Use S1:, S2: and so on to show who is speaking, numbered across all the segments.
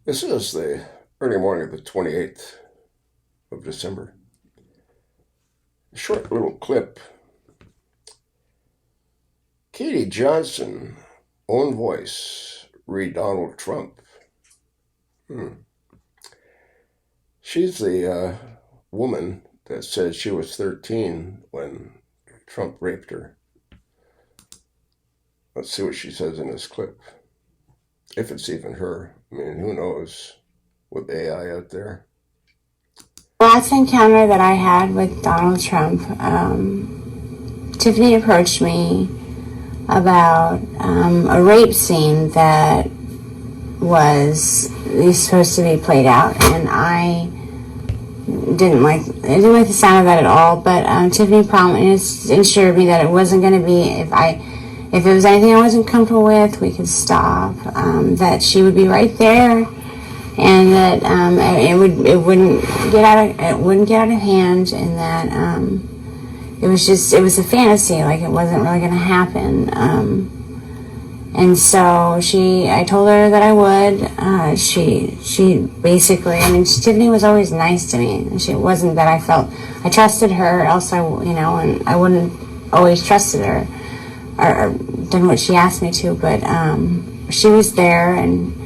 S1: This is the early morning of the 28th of December. A short little clip. Katie Johnson, own voice, read Donald Trump. Hmm. She's the woman that said she was 13 when Trump raped her. Let's see what she says in this clip. If it's even her. I mean, who knows with AI out there.
S2: Last encounter that I had with Donald Trump, Tiffany approached me about a rape scene that was supposed to be played out, and I didn't like the sound of that at all. But Tiffany promised, assured me that it wasn't going to be if it was anything I wasn't comfortable with, we could stop. That she would be right there, and that it wouldn't get out of hand, and that it was a fantasy, like it wasn't really going to happen. And so I told her that I would. She basically, Tiffany was always nice to me. She wasn't that I trusted her, else and I wouldn't always trusted her or done what she asked me to. But she was there, and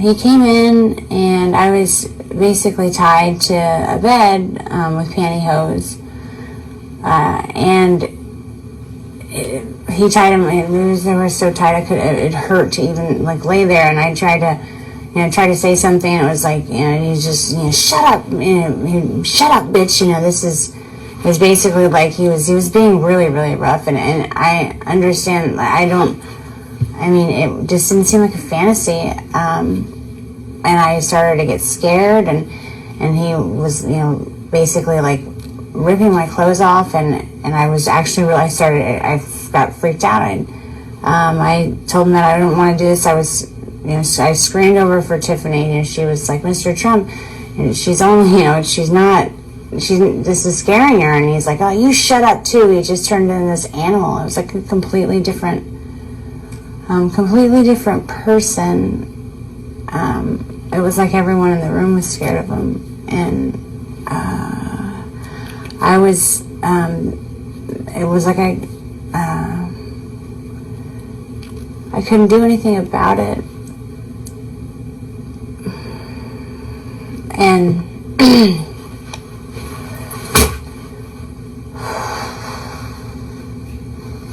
S2: he came in, and I was basically tied to a bed with pantyhose, and he tied him. They were so tight it hurt to even lay there. And I tried to say something. And it was like, he's just, shut up, shut up, bitch. This is basically like he was being really, really rough. And I understand. It just didn't seem like a fantasy. And I started to get scared, and he was, basically ripping my clothes off, and I was actually I got freaked out. I told him that I didn't want to do this. I screamed over for Tiffany, and she was like, Mr. Trump, and she's only, this is scaring her. And he's like, oh, you shut up too. He just turned into this animal. It was like a completely different person. It was like everyone in the room was scared of him, and I was. It was like I couldn't do anything about it, and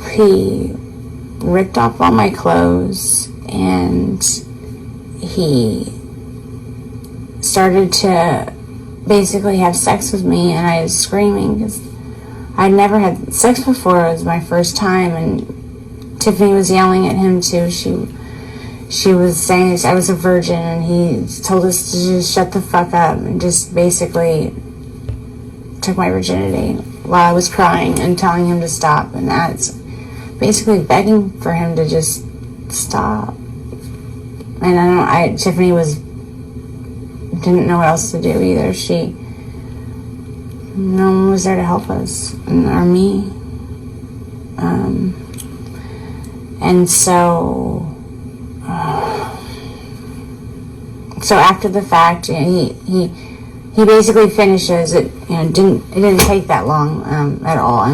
S2: he ripped off all my clothes, and he started to basically have sex with me, and I was screaming because I'd never had sex before. It was my first time, and Tiffany was yelling at him too. She was saying I was a virgin, and he told us to just shut the fuck up, and just basically took my virginity while I was crying and telling him to stop. And that's basically begging for him to just stop. And Tiffany didn't know what else to do either. No one was there to help us, or me. And so after the fact, he basically finishes it. It didn't take that long at all.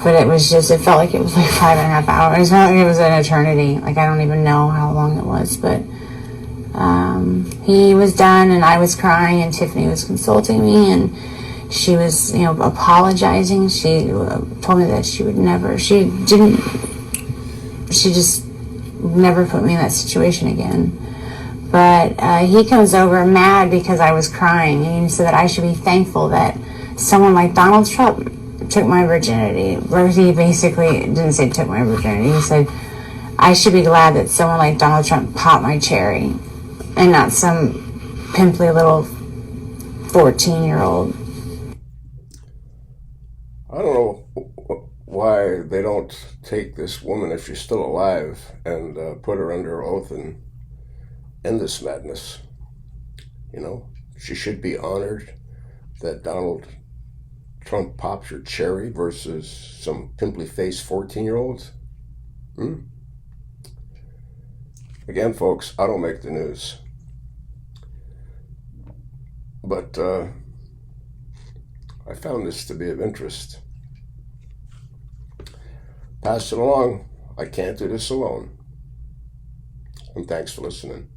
S2: But it felt like it was like 5.5 hours. It felt like it was an eternity. Like I don't even know how long it was, but he was done, and I was crying, and Tiffany was consulting me, and she was, apologizing. She told me that she just never put me in that situation again. But he comes over mad because I was crying, and he said that I should be thankful that someone like Donald Trump took my virginity. Or he basically didn't say took my virginity. He said I should be glad that someone like Donald Trump popped my cherry, and not some pimply little 14-year-old.
S1: I don't know why they don't take this woman, if she's still alive, and put her under oath and end this madness. She should be honored that Donald Trump pops her cherry versus some pimply faced 14-year-olds. Again, folks, I don't make the news. But I found this to be of interest. Pass it along. I can't do this alone. And thanks for listening.